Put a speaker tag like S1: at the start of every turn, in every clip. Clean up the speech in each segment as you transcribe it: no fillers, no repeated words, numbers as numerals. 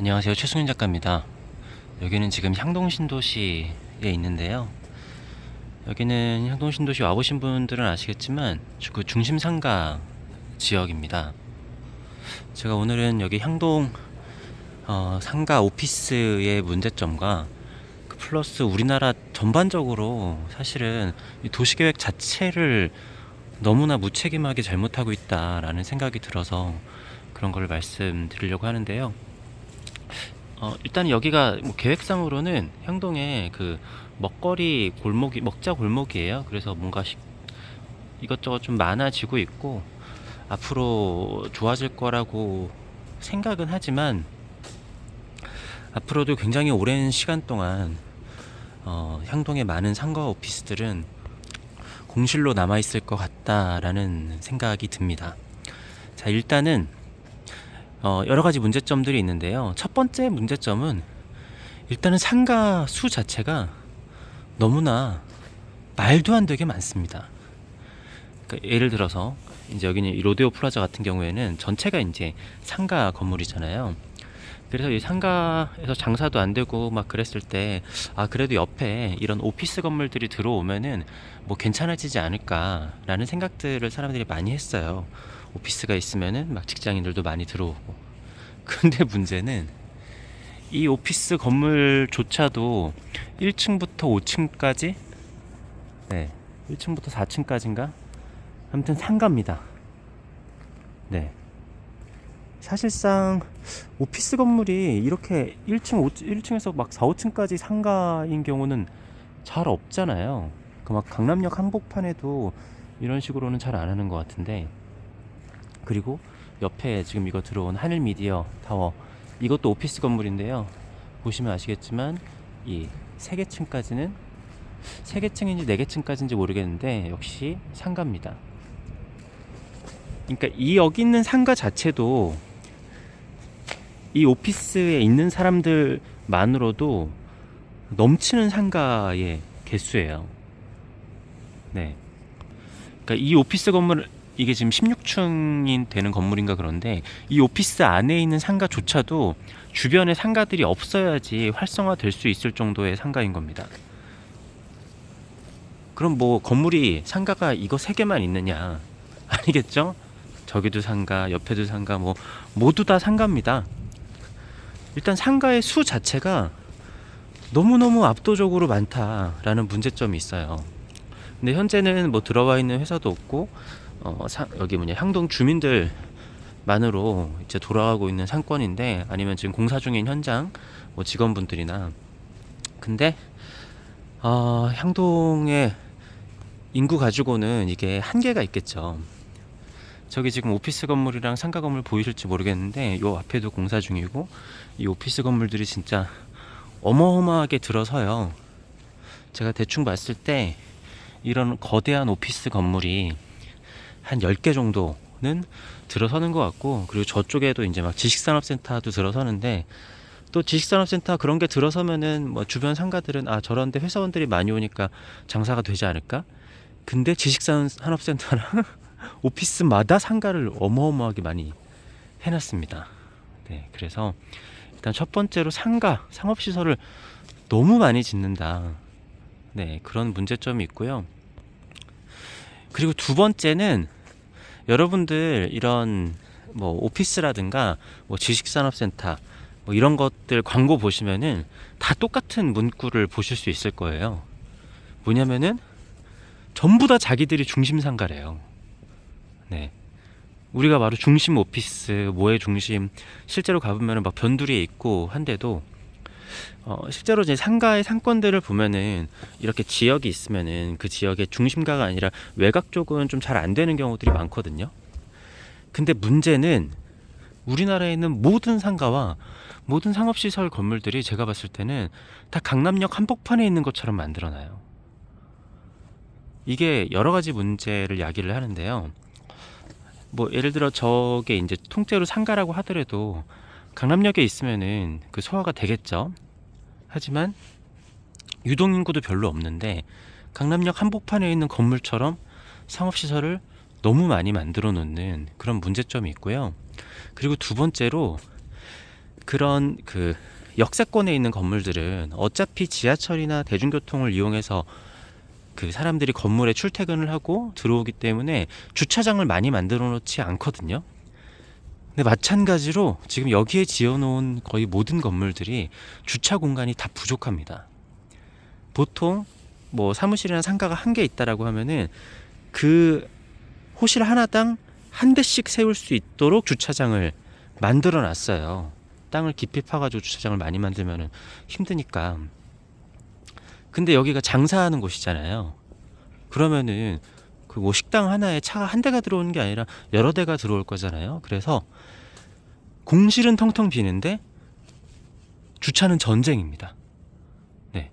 S1: 안녕하세요. 최승윤 작가입니다. 여기는 지금 향동신도시에 있는데요. 여기는 향동신도시 와보신 분들은 아시겠지만 그 중심 상가 지역입니다. 제가 오늘은 여기 향동 상가 오피스의 문제점과 그 플러스 우리나라 전반적으로 사실은 이 도시계획 자체를 너무나 무책임하게 잘못하고 있다라는 생각이 들어서 그런 걸 말씀드리려고 하는데요. 일단 여기가 뭐 계획상으로는 향동에 그 먹거리 골목이 먹자 골목이에요. 그래서 뭔가 이것저것 좀 많아지고 있고 앞으로 좋아질 거라고 생각은 하지만 앞으로도 굉장히 오랜 시간 동안 향동의 많은 상가 오피스들은 공실로 남아 있을 것 같다라는 생각이 듭니다. 자, 일단은 여러 가지 문제점들이 있는데요. 첫 번째 문제점은 일단은 상가 수 자체가 너무나 말도 안 되게 많습니다. 그러니까 예를 들어서 이제 여기는 이 로데오 플라자 같은 경우에는 전체가 이제 상가 건물이잖아요. 그래서 이 상가에서 장사도 안 되고 막 그랬을 때 그래도 옆에 이런 오피스 건물들이 들어오면은 뭐 괜찮아지지 않을까라는 생각들을 사람들이 많이 했어요. 오피스가 있으면은 막 직장인들도 많이 들어오고. 근데 문제는 이 오피스 건물조차도 1층부터 5층까지, 네, 1층부터 4층까지인가? 아무튼 상가입니다. 네. 사실상 오피스 건물이 이렇게 1층에서 막 4, 5층까지 상가인 경우는 잘 없잖아요. 그 막 강남역 한복판에도 이런 식으로는 잘 안 하는 것 같은데, 그리고 옆에 지금 이거 들어온 하늘 미디어 타워, 이것도 오피스 건물인데요. 보시면 아시겠지만 이 3개층까지는 3개층인지 4개층까지인지 모르겠는데 역시 상가입니다. 그러니까 이 여기 있는 상가 자체도 이 오피스에 있는 사람들만으로도 넘치는 상가의 개수예요. 네. 그러니까 이 오피스 건물, 이게 지금 16층이 되는 건물인가 그런데 이 오피스 안에 있는 상가조차도 주변에 상가들이 없어야지 활성화될 수 있을 정도의 상가인 겁니다. 그럼 뭐 건물이 상가가 이거 3개만 있느냐? 아니겠죠? 저기도 상가, 옆에도 상가, 뭐 모두 다 상가입니다. 일단 상가의 수 자체가 너무너무 압도적으로 많다라는 문제점이 있어요. 근데 현재는 뭐 들어와 있는 회사도 없고 여기 향동 주민들만으로 이제 돌아가고 있는 상권인데, 아니면 지금 공사 중인 현장 뭐 직원분들이나. 근데 향동의 인구 가지고는 이게 한계가 있겠죠. 저기 지금 오피스 건물이랑 상가 건물 보이실지 모르겠는데 요 앞에도 공사 중이고, 이 오피스 건물들이 진짜 어마어마하게 들어서요. 제가 대충 봤을 때 이런 거대한 오피스 건물이 한 10개 정도는 들어서는 것 같고, 그리고 저쪽에도 이제 막 지식산업센터도 들어서는데, 또 지식산업센터 그런 게 들어서면은 뭐 주변 상가들은 저런데 회사원들이 많이 오니까 장사가 되지 않을까? 근데 지식산업센터랑 오피스마다 상가를 어마어마하게 많이 해놨습니다. 네, 그래서 일단 첫 번째로 상업시설을 너무 많이 짓는다. 네, 그런 문제점이 있고요. 그리고 두 번째는 여러분들 이런 뭐 오피스라든가 뭐 지식산업센터 뭐 이런 것들 광고 보시면은 다 똑같은 문구를 보실 수 있을 거예요. 뭐냐면은 전부 다 자기들이 중심 상가래요. 네. 우리가 바로 중심 오피스, 뭐의 중심, 실제로 가보면은 막 변두리에 있고 한데도 실제로 이제 상가의 상권들을 보면은 이렇게 지역이 있으면은 그 지역의 중심가가 아니라 외곽 쪽은 좀 잘 안 되는 경우들이 많거든요. 근데 문제는 우리나라에 있는 모든 상가와 모든 상업시설 건물들이 제가 봤을 때는 다 강남역 한복판에 있는 것처럼 만들어놔요. 이게 여러 가지 문제를 야기를 하는데요. 뭐 예를 들어 저게 이제 통째로 상가라고 하더라도 강남역에 있으면은 그 소화가 되겠죠. 하지만 유동인구도 별로 없는데 강남역 한복판에 있는 건물처럼 상업시설을 너무 많이 만들어 놓는 그런 문제점이 있고요. 그리고 두 번째로 그런 그 역세권에 있는 건물들은 어차피 지하철이나 대중교통을 이용해서 그 사람들이 건물에 출퇴근을 하고 들어오기 때문에 주차장을 많이 만들어 놓지 않거든요. 근데 마찬가지로 지금 여기에 지어놓은 거의 모든 건물들이 주차 공간이 다 부족합니다. 보통 뭐 사무실이나 상가가 한 개 있다라고 하면은 그 호실 하나당 한 대씩 세울 수 있도록 주차장을 만들어 놨어요. 땅을 깊이 파가지고 주차장을 많이 만들면 힘드니까. 근데 여기가 장사하는 곳이잖아요. 그러면은 그 뭐 식당 하나에 차가 한 대가 들어오는 게 아니라 여러 대가 들어올 거잖아요. 그래서 공실은 텅텅 비는데 주차는 전쟁입니다. 네.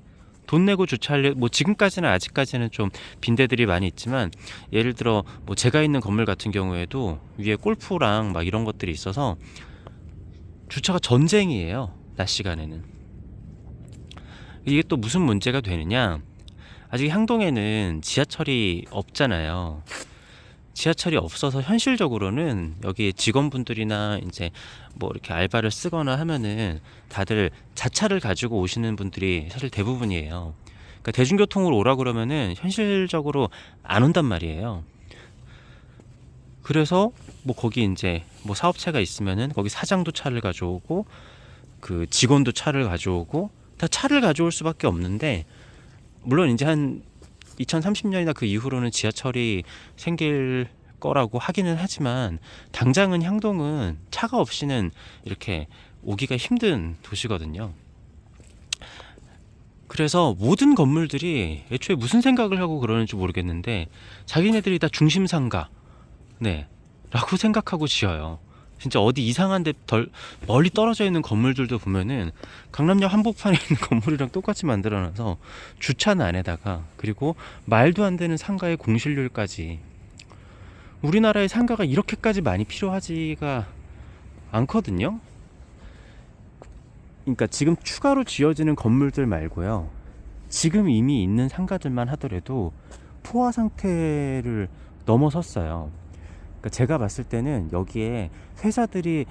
S1: 돈 내고 주차하려 뭐 지금까지는 아직까지는 좀 빈대들이 많이 있지만 예를 들어 뭐 제가 있는 건물 같은 경우에도 위에 골프랑 막 이런 것들이 있어서 주차가 전쟁이에요. 낮 시간에는. 이게 또 무슨 문제가 되느냐? 아직 향동에는 지하철이 없잖아요. 지하철이 없어서 현실적으로는 여기 직원분들이나 이제 뭐 이렇게 알바를 쓰거나 하면은 다들 자차를 가지고 오시는 분들이 사실 대부분이에요. 그러니까 대중교통으로 오라 그러면은 현실적으로 안 온단 말이에요. 그래서 뭐 거기 이제 뭐 사업체가 있으면은 거기 사장도 차를 가져오고 그 직원도 차를 가져오고 다 차를 가져올 수밖에 없는데, 물론 이제 한 2030년이나 그 이후로는 지하철이 생길 거라고 하기는 하지만 당장은 향동은 차가 없이는 이렇게 오기가 힘든 도시거든요. 그래서 모든 건물들이 애초에 무슨 생각을 하고 그러는지 모르겠는데 자기네들이 다 중심상가, 네, 라고 생각하고 지어요. 진짜 어디 이상한 데 멀리 떨어져 있는 건물들도 보면은 강남역 한복판에 있는 건물이랑 똑같이 만들어놔서 주차는 안에다가, 그리고 말도 안 되는 상가의 공실률까지. 우리나라의 상가가 이렇게까지 많이 필요하지가 않거든요. 그러니까 지금 추가로 지어지는 건물들 말고요, 지금 이미 있는 상가들만 하더라도 포화 상태를 넘어섰어요. 그러니까 제가 봤을 때는 여기에 회사들이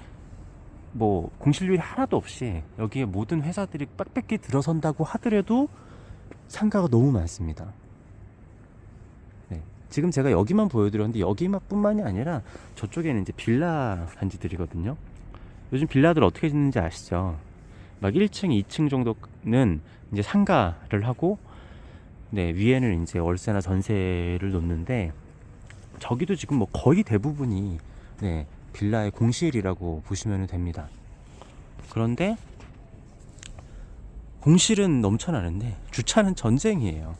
S1: 뭐 공실률이 하나도 없이 여기에 모든 회사들이 빽빽히 들어선다고 하더라도 상가가 너무 많습니다. 네. 지금 제가 여기만 보여드렸는데 여기만 뿐만이 아니라 저쪽에는 이제 빌라 단지들이거든요. 요즘 빌라들 어떻게 짓는지 아시죠? 막 1층, 2층 정도는 이제 상가를 하고, 네, 위에는 이제 월세나 전세를 놓는데, 저기도 지금 뭐 거의 대부분이, 네, 빌라의 공실이라고 보시면 됩니다. 그런데 공실은 넘쳐나는데 주차는 전쟁이에요.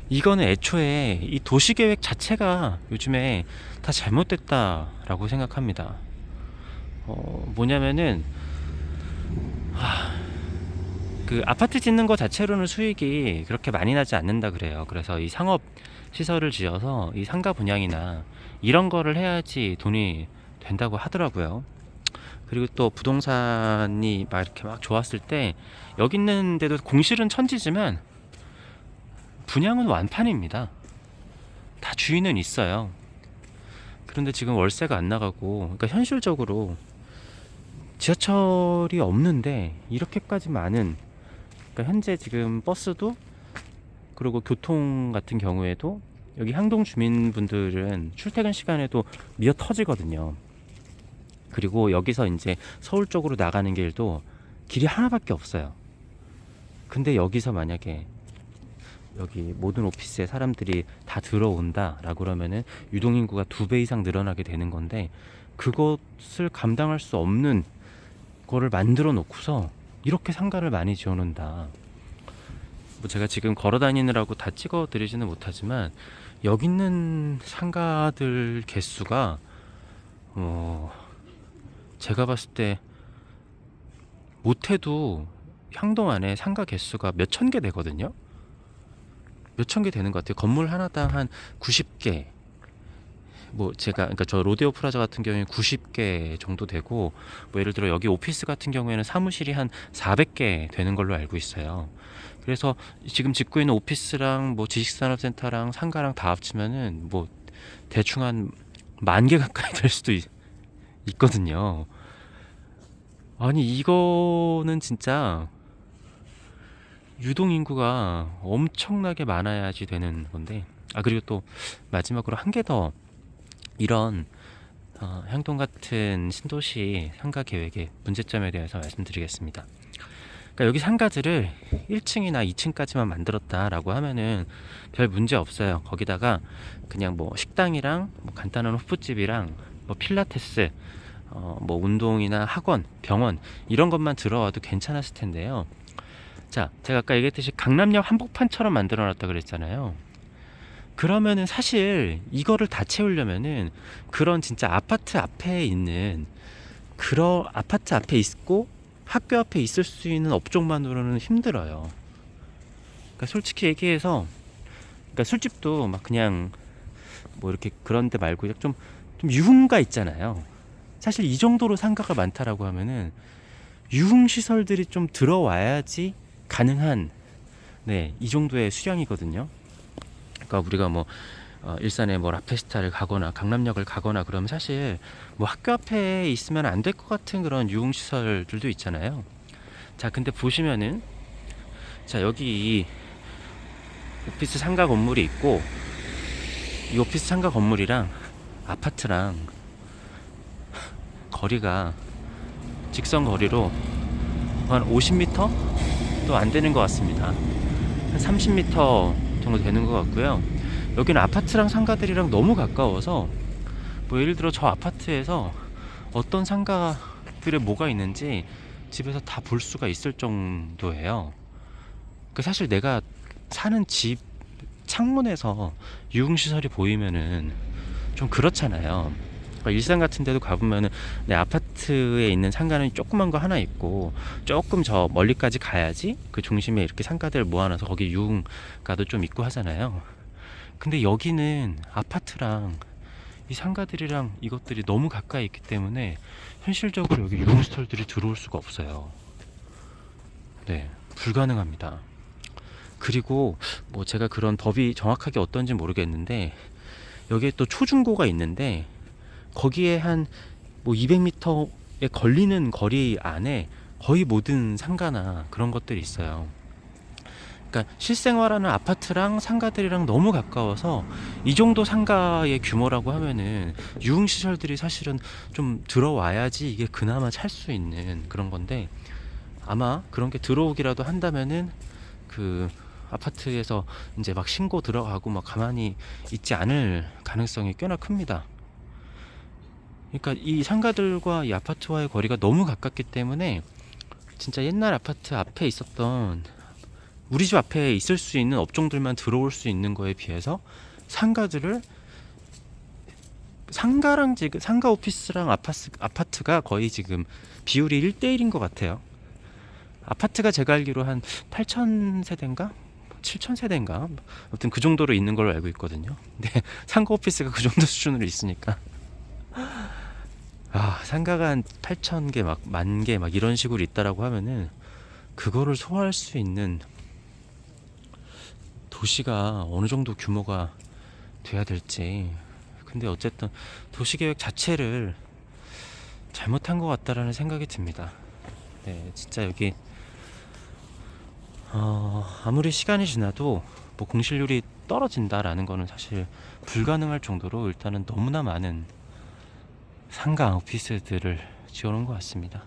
S1: 이거는 애초에 이 도시계획 자체가 요즘에 다 잘못됐다라고 생각합니다. 뭐냐면은 그 아파트 짓는 거 자체로는 수익이 그렇게 많이 나지 않는다 그래요. 그래서 이 상업 시설을 지어서 이 상가 분양이나 이런 거를 해야지 돈이 된다고 하더라고요. 그리고 또 부동산이 막 이렇게 막 좋았을 때 여기 있는 데도 공실은 천지지만 분양은 완판입니다. 다 주인은 있어요. 그런데 지금 월세가 안 나가고, 그러니까 현실적으로 지하철이 없는데 이렇게까지 많은, 그러니까 현재 지금 버스도, 그리고 교통 같은 경우에도 여기 향동 주민분들은 출퇴근 시간에도 미어 터지거든요. 그리고 여기서 이제 서울 쪽으로 나가는 길도 길이 하나밖에 없어요. 근데 여기서 만약에 여기 모든 오피스에 사람들이 다 들어온다 라고 그러면은 유동인구가 2배 이상 늘어나게 되는 건데, 그것을 감당할 수 없는 거를 만들어 놓고서 이렇게 상가를 많이 지어 놓는다. 뭐 제가 지금 걸어 다니느라고 다 찍어 드리지는 못하지만 여기 있는 상가들 개수가 제가 봤을 때 못해도 향동 안에 상가 개수가 몇천 개 되거든요. 몇천 개 되는 것 같아요. 건물 하나당 한 90개. 뭐 제가, 그러니까 저 로데오 프라자 같은 경우에 90개 정도 되고, 뭐 예를 들어 여기 오피스 같은 경우에는 사무실이 한 400개 되는 걸로 알고 있어요. 그래서 지금 짓고 있는 오피스랑 뭐 지식산업센터랑 상가랑 다 합치면은 뭐 대충 한 10,000개 가까이 될 수도 있거든요. 아니 이거는 진짜 유동 인구가 엄청나게 많아야지 되는 건데, 아 그리고 또 마지막으로 한 개 더 이런 향동 같은 신도시 상가 계획의 문제점에 대해서 말씀드리겠습니다. 그러니까 여기 상가들을 1층이나 2층까지만 만들었다라고 하면은 별 문제 없어요. 거기다가 그냥 뭐 식당이랑 뭐 간단한 호프집이랑 뭐 필라테스, 뭐 운동이나 학원, 병원 이런 것만 들어와도 괜찮았을 텐데요. 자, 제가 아까 얘기했듯이 강남역 한복판처럼 만들어 놨다 그랬잖아요. 그러면은 사실 이거를 다 채우려면은 그런 진짜 아파트 앞에 있는, 그런 아파트 앞에 있고 학교 앞에 있을 수 있는 업종만으로는 힘들어요. 그러니까 솔직히 얘기해서, 그러니까 술집도 막 그냥 뭐 이렇게 그런 데 말고 좀 유흥가 있잖아요. 사실 이 정도로 상가가 많다라고 하면은 유흥 시설들이 좀 들어와야지 가능한, 네, 이 정도의 수량이거든요. 그러니까 우리가 뭐 일산에 뭐 라페스타를 가거나 강남역을 가거나 그러면 사실 뭐 학교 앞에 있으면 안 될 것 같은 그런 유흥 시설들도 있잖아요. 자, 근데 보시면은, 자 여기 이 오피스 상가 건물이 있고, 이 오피스 상가 건물이랑 아파트랑 거리가 직선 거리로 한 50m도 안 되는 것 같습니다. 한 30m 정도 되는 것 같고요. 여기는 아파트랑 상가들이랑 너무 가까워서 뭐 예를 들어 저 아파트에서 어떤 상가들에 뭐가 있는지 집에서 다 볼 수가 있을 정도예요. 그 사실 내가 사는 집 창문에서 유흥시설이 보이면은 좀 그렇잖아요. 그러니까 일산 같은 데도 가보면은 내 아파트에 있는 상가는 조그만 거 하나 있고, 조금 저 멀리까지 가야지 그 중심에 이렇게 상가들 모아놔서 거기 유흥가도 좀 있고 하잖아요. 근데 여기는 아파트랑 이 상가들이랑 이것들이 너무 가까이 있기 때문에 현실적으로 여기 유흥시설들이 들어올 수가 없어요. 네, 불가능합니다. 그리고 뭐 제가 그런 법이 정확하게 어떤지 모르겠는데, 여기에 또 초중고가 있는데 거기에 한 뭐 200m에 걸리는 거리 안에 거의 모든 상가나 그런 것들이 있어요. 그러니까 실생활하는 아파트랑 상가들이랑 너무 가까워서 이 정도 상가의 규모라고 하면은 유흥시설들이 사실은 좀 들어와야지 이게 그나마 찰 수 있는 그런 건데, 아마 그런 게 들어오기라도 한다면은 그 아파트에서 이제 막 신고 들어가고 막 가만히 있지 않을 가능성이 꽤나 큽니다. 그러니까 이 상가들과 이 아파트와의 거리가 너무 가깝기 때문에 진짜 옛날 아파트 앞에 있었던, 우리 집 앞에 있을 수 있는 업종들만 들어올 수 있는 거에 비해서 상가들을, 상가랑 지금 상가 오피스랑 아파트가 거의 지금 비율이 1대1인 것 같아요. 아파트가 제가 알기로 한 8,000세대인가? 7,000세대인가? 아무튼 그 정도로 있는 걸로 알고 있거든요. 근데 상가 오피스가 그 정도 수준으로 있으니까, 상가가 한 8,000개 막 10,000개 막 이런 식으로 있다라고 하면은 그거를 소화할 수 있는 도시가 어느 정도 규모가 돼야 될지. 근데 어쨌든 도시계획 자체를 잘못한 것 같다라는 생각이 듭니다. 네, 진짜 여기 아무리 시간이 지나도 뭐 공실률이 떨어진다라는 거는 사실 불가능할 정도로 일단은 너무나 많은 상가 오피스들을 지어놓은 것 같습니다.